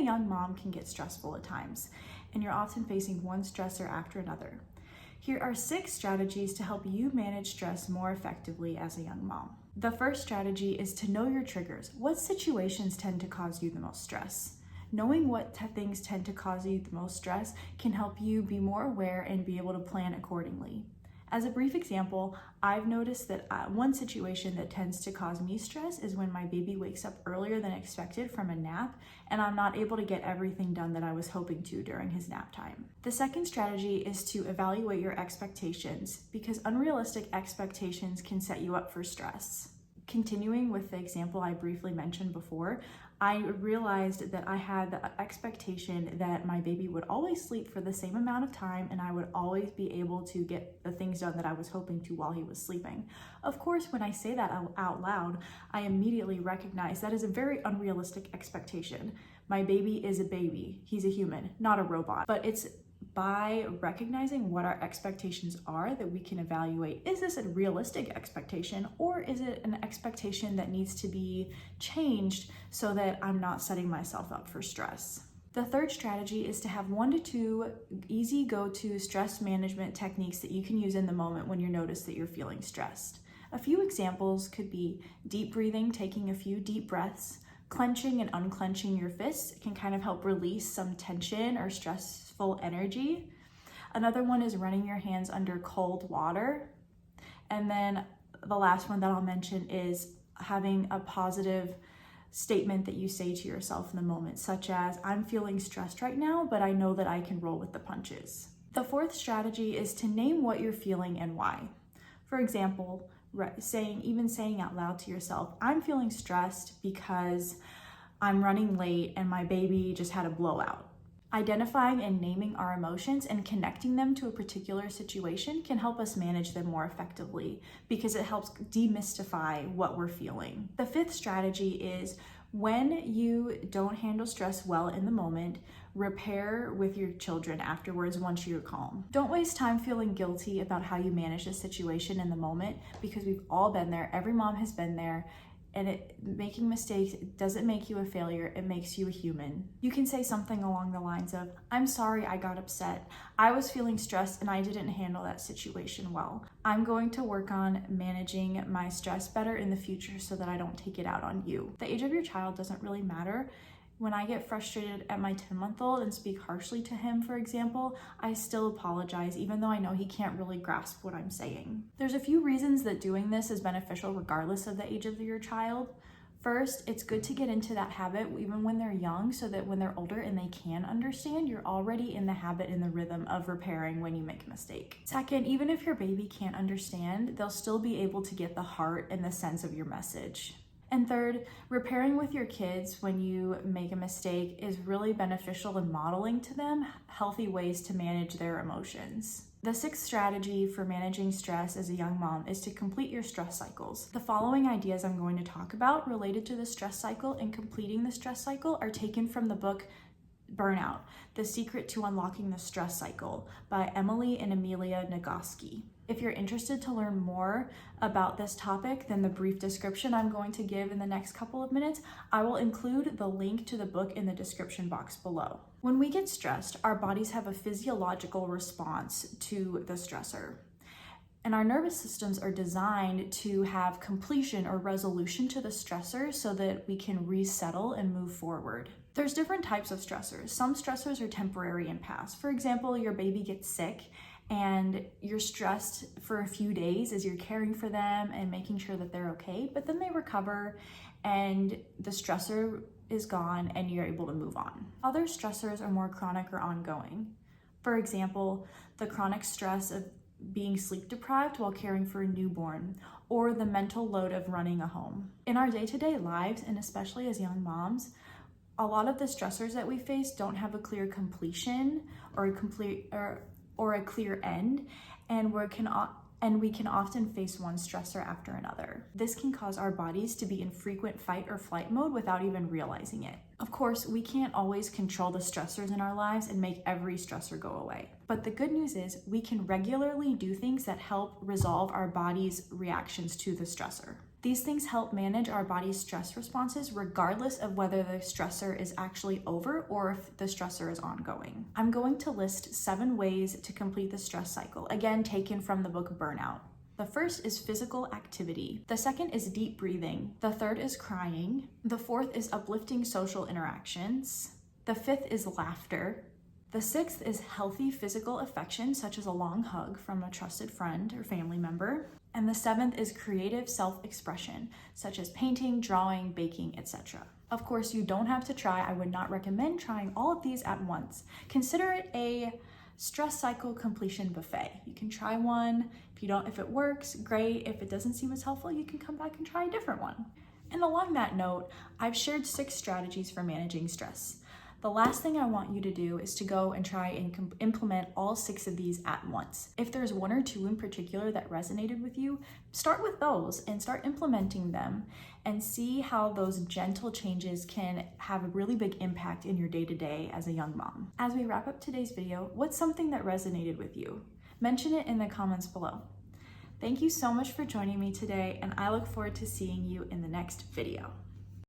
young mom can get stressful at times, and you're often facing one stressor after another. Here are 6 strategies to help you manage stress more effectively as a young mom. The first strategy is to know your triggers. What situations tend to cause you the most stress? Knowing what things tend to cause you the most stress can help you be more aware and be able to plan accordingly. As a brief example, I've noticed that one situation that tends to cause me stress is when my baby wakes up earlier than expected from a nap and I'm not able to get everything done that I was hoping to during his nap time. The second strategy is to evaluate your expectations, because unrealistic expectations can set you up for stress. Continuing with the example I briefly mentioned before, I realized that I had the expectation that my baby would always sleep for the same amount of time and I would always be able to get the things done that I was hoping to while he was sleeping. Of course, when I say that out loud, I immediately recognize that is a very unrealistic expectation. My baby is a baby. He's a human, not a robot. But it's by recognizing what our expectations are that we can evaluate, is this a realistic expectation or is it an expectation that needs to be changed so that I'm not setting myself up for stress? The third strategy is to have 1 to 2 easy go-to stress management techniques that you can use in the moment when you notice that you're feeling stressed. A few examples could be deep breathing, taking a few deep breaths. Clenching and unclenching your fists can kind of help release some tension or stressful energy. Another one is running your hands under cold water. And then the last one that I'll mention is having a positive statement that you say to yourself in the moment, such as, I'm feeling stressed right now, but I know that I can roll with the punches. The fourth strategy is to name what you're feeling and why. For example, saying out loud to yourself, I'm feeling stressed because I'm running late and my baby just had a blowout. Identifying and naming our emotions and connecting them to a particular situation can help us manage them more effectively because it helps demystify what we're feeling. The fifth strategy is, when you don't handle stress well in the moment, repair with your children afterwards once you're calm. Don't waste time feeling guilty about how you manage a situation in the moment, because we've all been there. Every mom has been there. And making mistakes doesn't make you a failure, it makes you a human. You can say something along the lines of, I'm sorry I got upset. I was feeling stressed and I didn't handle that situation well. I'm going to work on managing my stress better in the future so that I don't take it out on you. The age of your child doesn't really matter. When I get frustrated at my 10-month-old and speak harshly to him, for example, I still apologize, even though I know he can't really grasp what I'm saying. There's a few reasons that doing this is beneficial regardless of the age of your child. First, it's good to get into that habit even when they're young, so that when they're older and they can understand, you're already in the habit and the rhythm of repairing when you make a mistake. Second, even if your baby can't understand, they'll still be able to get the heart and the sense of your message. And third, repairing with your kids when you make a mistake is really beneficial in modeling to them healthy ways to manage their emotions. The sixth strategy for managing stress as a young mom is to complete your stress cycles. The following ideas I'm going to talk about related to the stress cycle and completing the stress cycle are taken from the book Burnout, The Secret to Unlocking the Stress Cycle by Emily and Amelia Nagoski. If you're interested to learn more about this topic than the brief description I'm going to give in the next couple of minutes, I will include the link to the book in the description box below. When we get stressed, our bodies have a physiological response to the stressor. And our nervous systems are designed to have completion or resolution to the stressor so that we can resettle and move forward. There's different types of stressors. Some stressors are temporary and pass. For example, your baby gets sick and you're stressed for a few days as you're caring for them and making sure that they're okay, but then they recover and the stressor is gone and you're able to move on. Other stressors are more chronic or ongoing. For example, the chronic stress of being sleep deprived while caring for a newborn, or the mental load of running a home. In our day-to-day lives, and especially as young moms, a lot of the stressors that we face don't have a clear completion or a clear end, and we can often face one stressor after another. This can cause our bodies to be in frequent fight or flight mode without even realizing it. Of course, we can't always control the stressors in our lives and make every stressor go away. But the good news is we can regularly do things that help resolve our body's reactions to the stressor. These things help manage our body's stress responses regardless of whether the stressor is actually over or if the stressor is ongoing. I'm going to list 7 ways to complete the stress cycle, again taken from the book Burnout. The first is physical activity. The second is deep breathing. The third is crying. The fourth is uplifting social interactions. The fifth is laughter. The sixth is healthy physical affection, such as a long hug from a trusted friend or family member. And the seventh is creative self-expression, such as painting, drawing, baking, etc. Of course, you don't have to try. I would not recommend trying all of these at once. Consider it a stress cycle completion buffet. You can try one. If it works, great. If it doesn't seem as helpful, you can come back and try a different one. And along that note, I've shared 6 strategies for managing stress. The last thing I want you to do is to go and try and implement all 6 of these at once. If there's 1 or 2 in particular that resonated with you, start with those and start implementing them and see how those gentle changes can have a really big impact in your day-to-day as a young mom. As we wrap up today's video, what's something that resonated with you? Mention it in the comments below. Thank you so much for joining me today, and I look forward to seeing you in the next video.